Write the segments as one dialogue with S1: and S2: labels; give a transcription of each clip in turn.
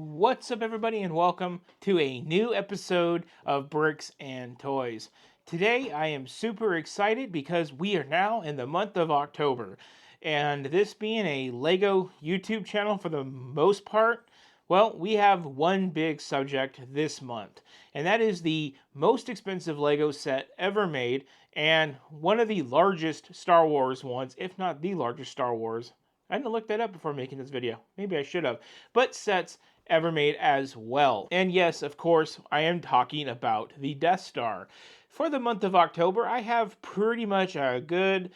S1: What's up, everybody, and welcome to a new episode of Bricks and Toys. Today, I am super excited because we are now in the month of October, and this being a Lego YouTube channel for the most part, well, we have one big subject this month, and that is the most expensive Lego set ever made, and one of the largest Star Wars ones, if not the largest Star Wars. I didn't look that up before making this video. Maybe I should have. But sets ever made as well. And yes, of course, I am talking about the Death Star. For the month of October, I have pretty much a good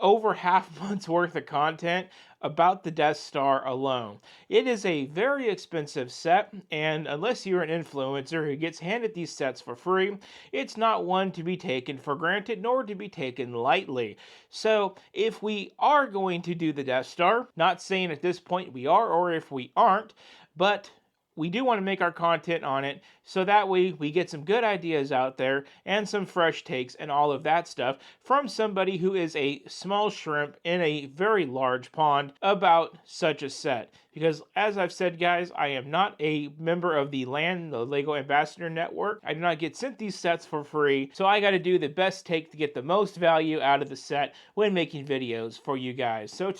S1: over half month's worth of content about the Death Star alone. It is a very expensive set, and unless you're an influencer who gets handed these sets for free, it's not one to be taken for granted nor to be taken lightly. So if we are going to do the Death Star, not saying at this point we are or if we aren't, but we do want to make our content on it so that way we get some good ideas out there and some fresh takes and all of that stuff from somebody who is a small shrimp in a very large pond about such a set. Because as I've said, guys, I am not a member of the Lego Ambassador Network. I do not get sent these sets for free, so I got to do the best take to get the most value out of the set when making videos for you guys. So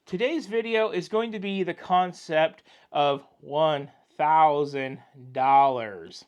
S1: Today's video is going to be the concept of $1,000.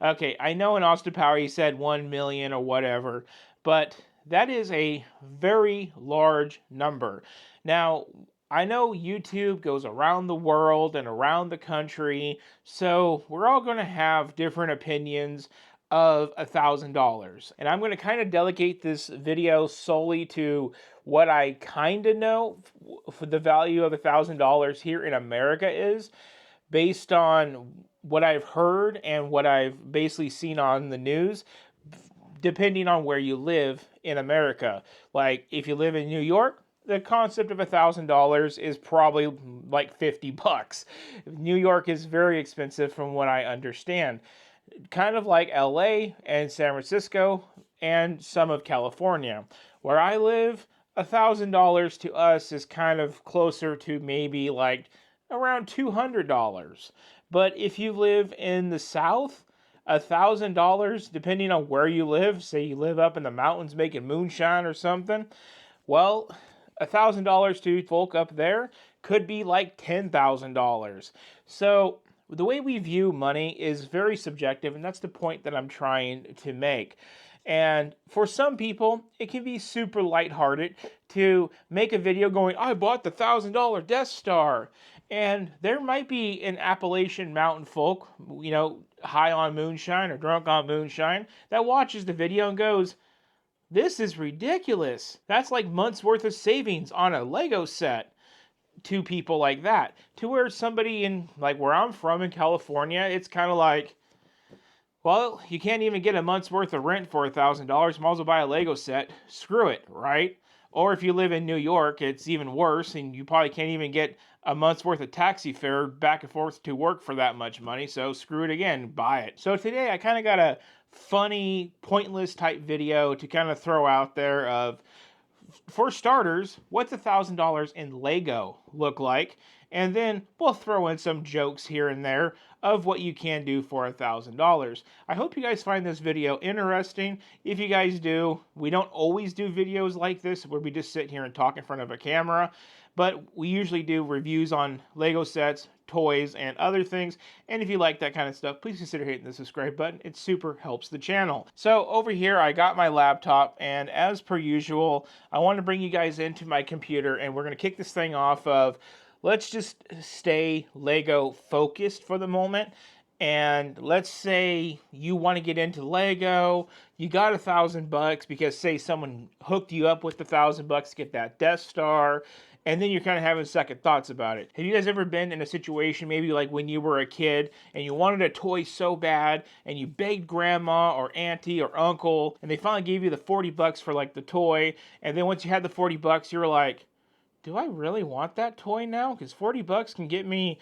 S1: Okay, I know in Austin Power he said 1 million or whatever, but that is a very large number. Now, I know YouTube goes around the world and around the country, so we're all going to have different opinions of $1,000. And I'm going to kind of delegate this video solely to what I kind of know for the value of $1,000 here in America is, based on what I've heard and what I've basically seen on the news, depending on where you live in America. Like, if you live in New York, the concept of $1,000 is probably like 50 bucks. New York is very expensive from what I understand. Kind of like LA and San Francisco and some of California. Where I live, $1,000 to us is kind of closer to maybe like around $200. But if you live in the South, $1,000, depending on where you live, say you live up in the mountains making moonshine or something, well, $1,000 to folk up there could be like $10,000. So the way we view money is very subjective, and that's the point that I'm trying to make. And for some people, it can be super lighthearted to make a video going, I bought the $1,000 Death Star. And there might be an Appalachian mountain folk, high on moonshine or drunk on moonshine, that watches the video and goes, this is ridiculous. That's like months worth of savings on a Lego set. To people like that, to where somebody in, like, where I'm from in California, it's kind of like, well, you can't even get a month's worth of rent for $1,000. Might as well buy a Lego set. Screw it, right? Or if you live in New York, it's even worse, and you probably can't even get a month's worth of taxi fare back and forth to work for that much money. So screw it again, buy it. So today I kind of got a funny, pointless type video to kind of throw out there of, for starters, what's $1,000 in Lego look like? And then we'll throw in some jokes here and there of what you can do for $1,000. I hope you guys find this video interesting. If you guys do, we don't always do videos like this where we just sit here and talk in front of a camera, but we usually do reviews on Lego sets, toys, and other things. And if you like that kind of stuff, please consider hitting the subscribe button. It super helps the channel. So over here, I got my laptop, and as per usual, I want to bring you guys into my computer, and we're going to kick this thing off of, let's just stay Lego focused for the moment. And let's say you want to get into Lego, you got $1,000 because, say, someone hooked you up with $1,000 to get that Death Star, and then you're kind of having second thoughts about it. Have you guys ever been in a situation, maybe like when you were a kid, and you wanted a toy so bad, and you begged grandma or auntie or uncle, and they finally gave you the $40 for like the toy, and then once you had the $40, you were like, do I really want that toy now? Because $40 can get me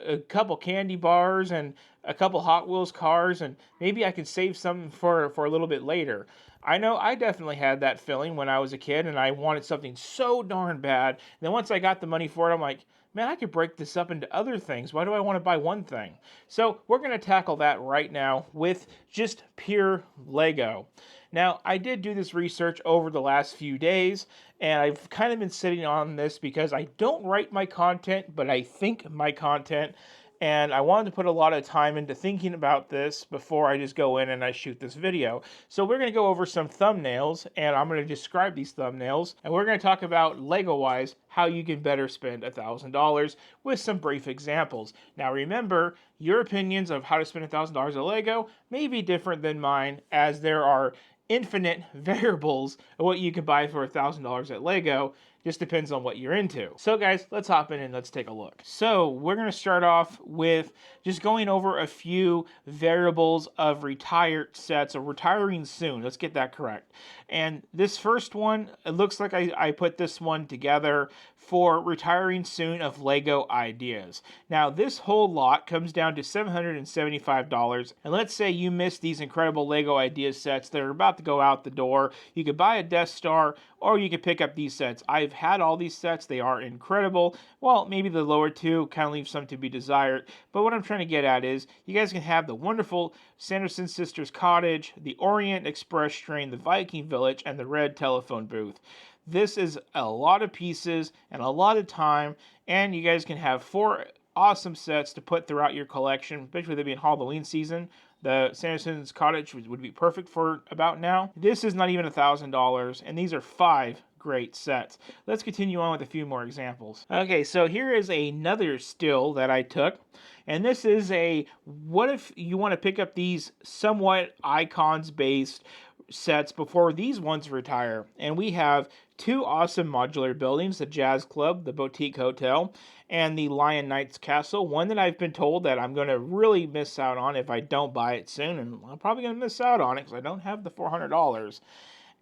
S1: a couple candy bars and a couple Hot Wheels cars, and maybe I could save something for a little bit later. I know I definitely had that feeling when I was a kid, and I wanted something so darn bad. And then once I got the money for it, I'm like, man, I could break this up into other things. Why do I want to buy one thing? So we're going to tackle that right now with just pure Lego. Now, I did do this research over the last few days, and I've kind of been sitting on this because I don't write my content, but I think my content. And I wanted to put a lot of time into thinking about this before I just go in and I shoot this video. So we're going to go over some thumbnails, and I'm going to describe these thumbnails, and we're going to talk about Lego-wise how you can better spend $1,000 with some brief examples. Now remember, your opinions of how to spend $1,000 of Lego may be different than mine, as there are infinite variables of what you can buy for $1,000 at Lego. Just depends on what you're into. So guys, let's hop in and let's take a look. So we're going to start off with just going over a few variables of retired sets, or retiring soon. Let's get that correct. And this first one, it looks like I put this one together for retiring soon of Lego ideas. Now this whole lot comes down to $775. And let's say you missed these incredible Lego idea sets that are about to go out the door. You could buy a Death Star, or you could pick up these sets. I've had all these sets. They are incredible. Well, maybe the lower two kind of leave some to be desired. But what I'm trying to get at is you guys can have the wonderful Sanderson Sisters Cottage, the Orient Express train, the Viking Village, and the Red Telephone Booth. This is a lot of pieces and a lot of time, and you guys can have 4 awesome sets to put throughout your collection, especially with it being Halloween season. The Sanderson's Cottage would be perfect for about now. This is not even $1,000, and these are 5 great sets. Let's continue on with a few more examples. Okay, so here is another still that I took, and this is a, what if you want to pick up these somewhat icons-based sets before these ones retire? And we have 2 awesome modular buildings, the Jazz Club, the Boutique Hotel, and the Lion Knights Castle, one that I've been told that I'm going to really miss out on if I don't buy it soon, and I'm probably going to miss out on it because I don't have the $400,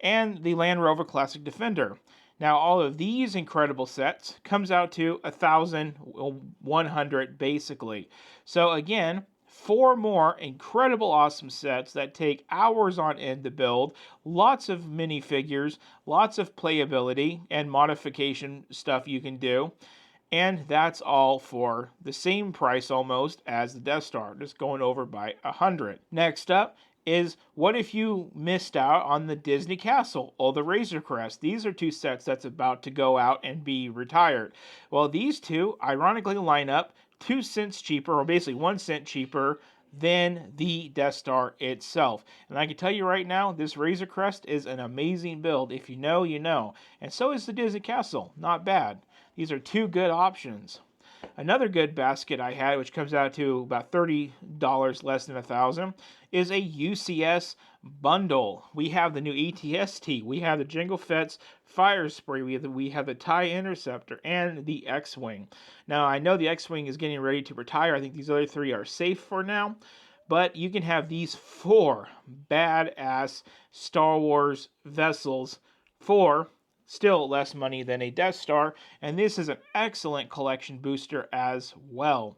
S1: and the Land Rover Classic Defender. Now, all of these incredible sets comes out to $1,100 basically. So again, 4 more incredible awesome sets that take hours on end to build, lots of minifigures, lots of playability and modification stuff you can do. And that's all for the same price almost as the Death Star, just going over by 100. Next up is, what if you missed out on the Disney Castle or the Razor Crest? These are 2 sets that's about to go out and be retired. Well, these 2 ironically line up 2 cents cheaper, or basically 1 cent cheaper than the Death Star itself. And I can tell you right now, this Razor Crest is an amazing build. If you know, you know. And so is the Disney Castle. Not bad. These are 2 good options. Another good basket I had, which comes out to about $30 less than $1,000, is a UCS bundle. We have the new ATST, we have the Jango Fett's Fire Spray, we have the TIE Interceptor, and the X-Wing. Now, I know the X-Wing is getting ready to retire. I think these other 3 are safe for now. But you can have these 4 badass Star Wars vessels for still less money than a Death Star, and this is an excellent collection booster as well.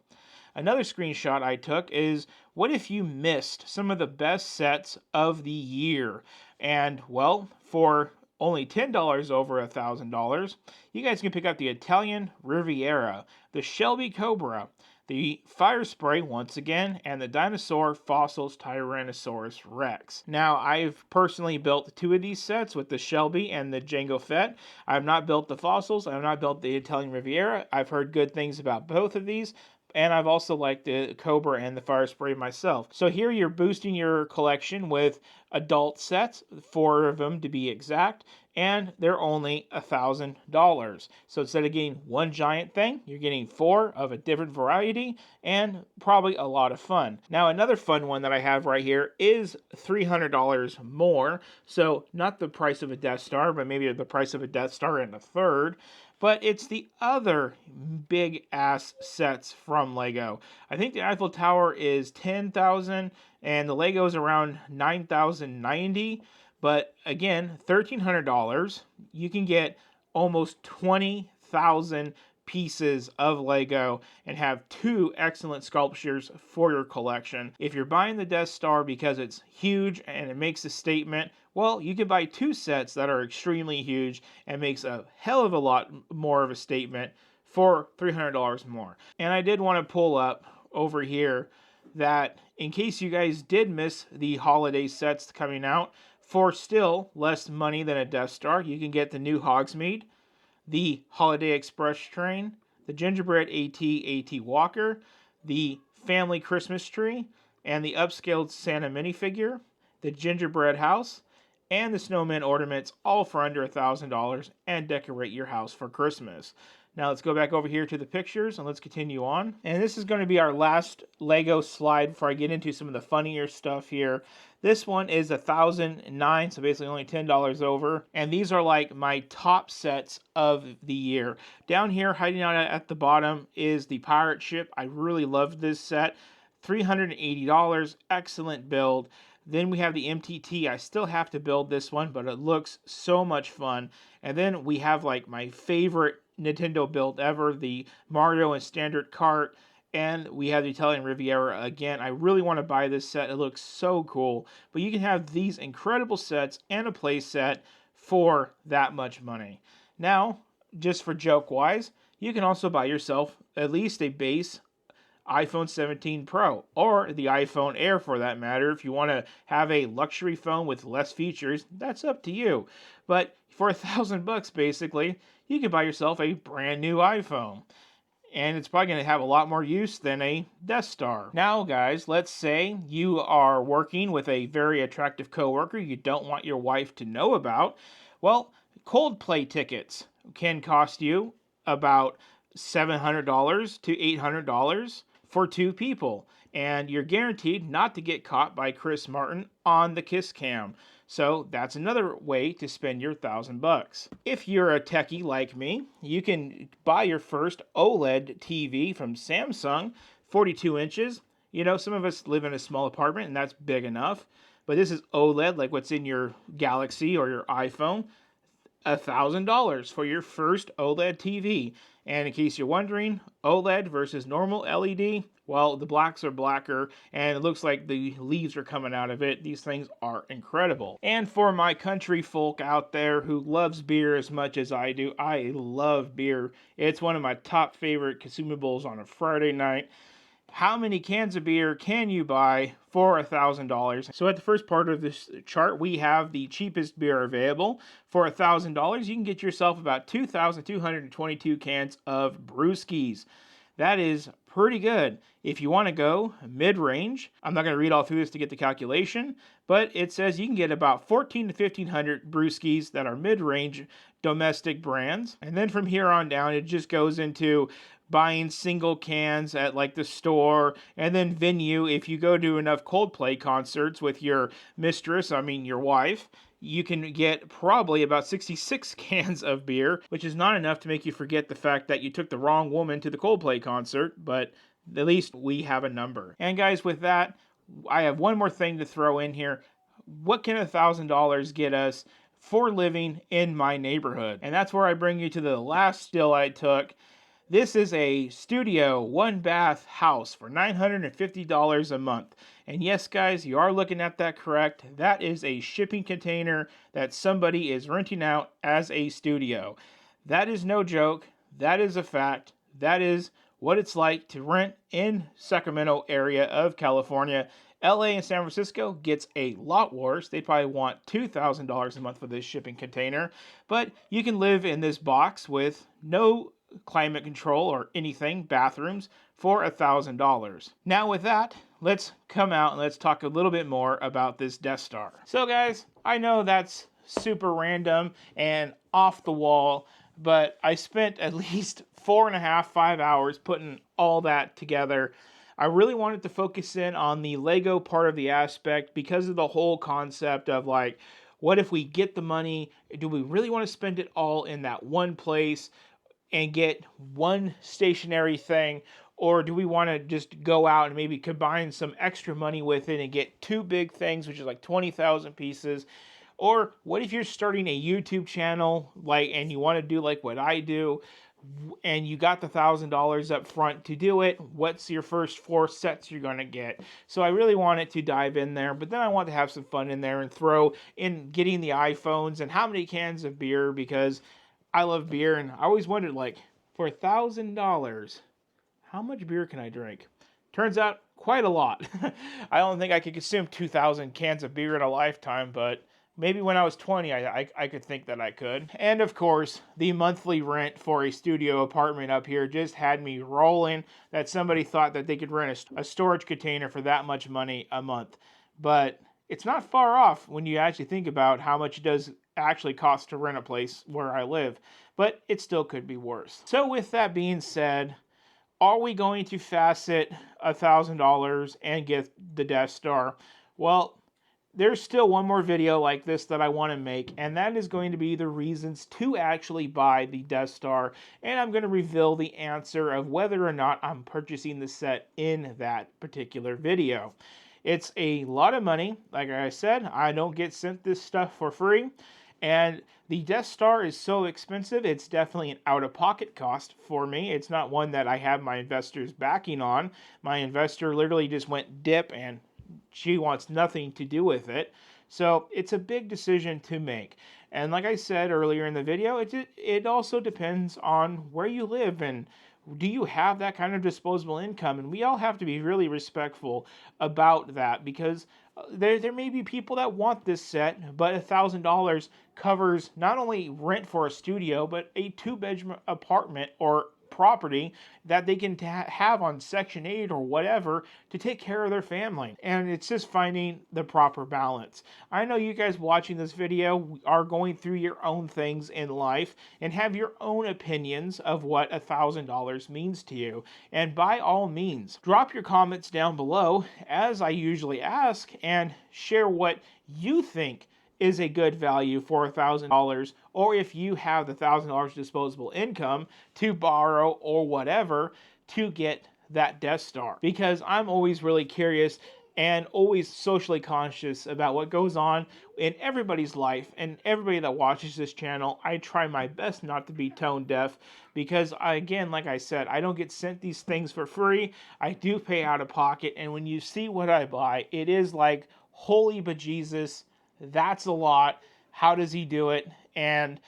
S1: Another screenshot I took is, what if you missed some of the best sets of the year? And, well, for only $10 over $1,000, you guys can pick up the Italian Riviera, the Shelby Cobra, the Fire Spray once again, and the Dinosaur Fossils Tyrannosaurus Rex. Now, I've personally built 2 of these sets with the Shelby and the Jango Fett. I've not built the Fossils. I've not built the Italian Riviera. I've heard good things about both of these. And I've also liked the Cobra and the Fire Spray myself. So here you're boosting your collection with adult sets, 4 of them to be exact, and they're only $1,000. So instead of getting 1 giant thing, you're getting 4 of a different variety, and probably a lot of fun. Now, another fun one that I have right here is $300 more. So not the price of a Death Star, but maybe the price of a Death Star and a third. But it's the other big ass sets from Lego. I think the Eiffel Tower is $10,000 and the Lego is around $9,090. But again, $1,300, you can get almost 20,000 pieces of Lego and have 2 excellent sculptures for your collection. If you're buying the Death Star because it's huge and it makes a statement, well, you can buy 2 sets that are extremely huge and makes a hell of a lot more of a statement for $300 more. And I did want to pull up over here that in case you guys did miss the holiday sets coming out, for still less money than a Death Star, you can get the new Hogsmeade, the Holiday Express train, the Gingerbread AT Walker, the Family Christmas tree, and the upscaled Santa minifigure, the Gingerbread house, and the snowman ornaments, all for under $1,000, and decorate your house for Christmas. Now let's go back over here to the pictures and let's continue on. And this is going to be our last Lego slide before I get into some of the funnier stuff here. This one is 1,009, so basically only $10 over. And these are like my top sets of the year. Down here, hiding out at the bottom, is the pirate ship. I really loved this set. $380, excellent build. Then we have the MTT. I still have to build this one, but it looks so much fun. And then we have like my favorite Nintendo build ever, the Mario and Standard Cart. And we have the Italian Riviera again. I really want to buy this set. It looks so cool. But you can have these incredible sets and a play set for that much money. Now, just for joke-wise, you can also buy yourself at least a base iPhone 17 Pro, or the iPhone Air for that matter. If you want to have a luxury phone with less features, that's up to you. But for $1,000 basically, you can buy yourself a brand new iPhone. And it's probably going to have a lot more use than a Death Star. Now guys, let's say you are working with a very attractive coworker you don't want your wife to know about. Well, Coldplay tickets can cost you about $700 to $800 for two people, and you're guaranteed not to get caught by Chris Martin on the kiss cam. So that's another way to spend your $1,000. If you're a techie like me, you can buy your first OLED TV from Samsung, 42 inches. You know, some of us live in a small apartment and that's big enough, but this is OLED like what's in your Galaxy or your iPhone. $1,000 for your first OLED TV. And in case you're wondering, OLED versus normal LED, well, the blacks are blacker, and it looks like the leaves are coming out of it. These things are incredible. And for my country folk out there who loves beer as much as I do, I love beer. It's one of my top favorite consumables on a Friday night. How many cans of beer can you buy for $1,000? So at the first part of this chart, we have the cheapest beer available. For $1,000, you can get yourself about 2,222 cans of brewskis. That is pretty good. If you want to go mid-range, I'm not going to read all through this to get the calculation, but it says you can get about 1,400 to 1,500 brewskis that are mid-range domestic brands. And then from here on down, it just goes into buying single cans at like the store, and then venue. If you go to enough Coldplay concerts with your mistress, your wife, you can get probably about 66 cans of beer, which is not enough to make you forget the fact that you took the wrong woman to the Coldplay concert, but at least we have a number. And guys, with that, I have one more thing to throw in here. What can $1,000 get us for living in my neighborhood? And that's where I bring you to the last still I took. This is a studio one-bath house for $950 a month. And yes, guys, you are looking at that correct. That is a shipping container that somebody is renting out as a studio. That is no joke. That is a fact. That is what it's like to rent in Sacramento area of California. LA and San Francisco gets a lot worse. They probably want $2,000 a month for this shipping container. But you can live in this box with no climate control or anything, bathrooms, for $1,000. Now with that, let's come out and let's talk a little bit more about this Death Star. So guys, I know that's super random and off the wall, but I spent at least 4.5, 5 hours putting all that together. I really wanted to focus in on the Lego part of the aspect because of the whole concept of like, what if we get the money? Do we really want to spend it all in that one place and get one stationary thing, or do we want to just go out and maybe combine some extra money with it and get two big things, which is like 20,000 pieces? Or what if you're starting a YouTube channel, and you want to do like what I do, and you got the $1,000 up front to do it? What's your first 4 sets you're going to get? So I really wanted to dive in there, but then I want to have some fun in there and throw in getting the iPhones and how many cans of beer, because I love beer, and I always wondered, For $1,000, how much beer can I drink? Turns out quite a lot. I don't think I could consume 2,000 cans of beer in a lifetime, but maybe when I was 20, I could think that I could. And of course, the monthly rent for a studio apartment up here just had me rolling that somebody thought that they could rent a storage container for that much money a month. But it's not far off when you actually think about how much it does actually cost to rent a place where I live. But it still could be worse. So with that being said, are we going to facet $1,000 and get the Death Star? Well, there's still one more video like this that I want to make, and that is going to be the reasons to actually buy the Death Star, and I'm going to reveal the answer of whether or not I'm purchasing the set in that particular video. It's a lot of money. Like I said, I don't get sent this stuff for free. And the Death Star is so expensive, it's definitely an out-of-pocket cost for me. It's not one that I have my investors backing on. My investor literally just went dip and she wants nothing to do with it. So it's a big decision to make. And like I said earlier in the video, it also depends on where you live and do you have that kind of disposable income? And we all have to be really respectful about that because there may be people that want this set, but $1,000 covers not only rent for a studio, but a 2-bedroom apartment or property that they can have on Section 8 or whatever to take care of their family. And it's just finding the proper balance. I know you guys watching this video are going through your own things in life and have your own opinions of what $1,000 means to you. And by all means, drop your comments down below, as I usually ask, and share what you think is a good value for $1,000, or if you have the $1,000 disposable income to borrow or whatever to get that Death Star. Because I'm always really curious and always socially conscious about what goes on in everybody's life, and everybody that watches this channel, I try my best not to be tone deaf because again, like I said, I don't get sent these things for free. I do pay out of pocket, and when you see what I buy, it is like, holy bejesus, that's a lot. How does he do it? And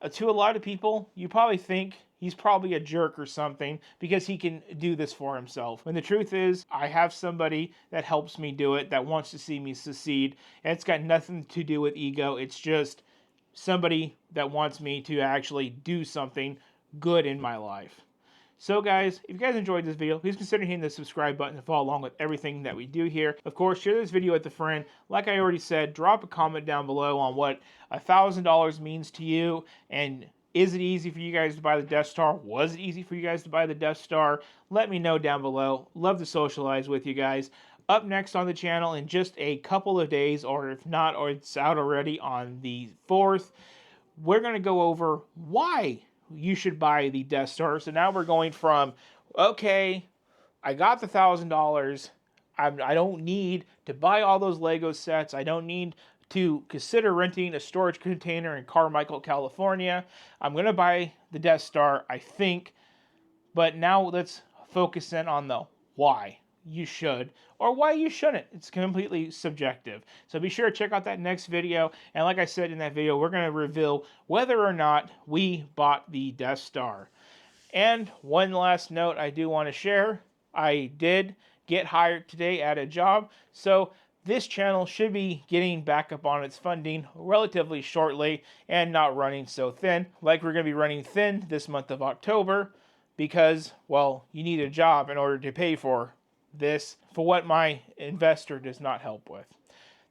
S1: to a lot of people, you probably think he's probably a jerk or something because he can do this for himself. When the truth is, I have somebody that helps me do it, that wants to see me succeed. And it's got nothing to do with ego. It's just somebody that wants me to actually do something good in my life. So guys, if you guys enjoyed this video, please consider hitting the subscribe button to follow along with everything that we do here. Of course, share this video with a friend. Like I already said, drop a comment down below on what $1,000 means to you, and is it easy for you guys to buy the Death Star? Was it easy for you guys to buy the Death Star? Let me know down below. Love to socialize with you guys. Up next on the channel in just a couple of days, or if not, or it's out already on the 4th, we're going to go over why you should buy the Death Star. So now we're going from, okay, I got the $1,000. I don't need to buy all those Lego sets. I don't need to consider renting a storage container in Carmichael, California. I'm going to buy the Death Star, I think. But now let's focus in on the why you should or why you shouldn't. It's completely subjective. So be sure to check out that next video. And like I said in that video, we're going to reveal whether or not we bought the Death Star. And one last note I do want to share. I did get hired today at a job. So this channel should be getting back up on its funding relatively shortly and not running so thin. Like we're going to be running thin this month of October because, well, you need a job in order to pay for this, for what my investor does not help with.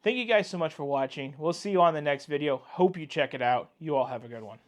S1: Thank you guys so much for watching. We'll see you on the next video. Hope you check it out. You all have a good one.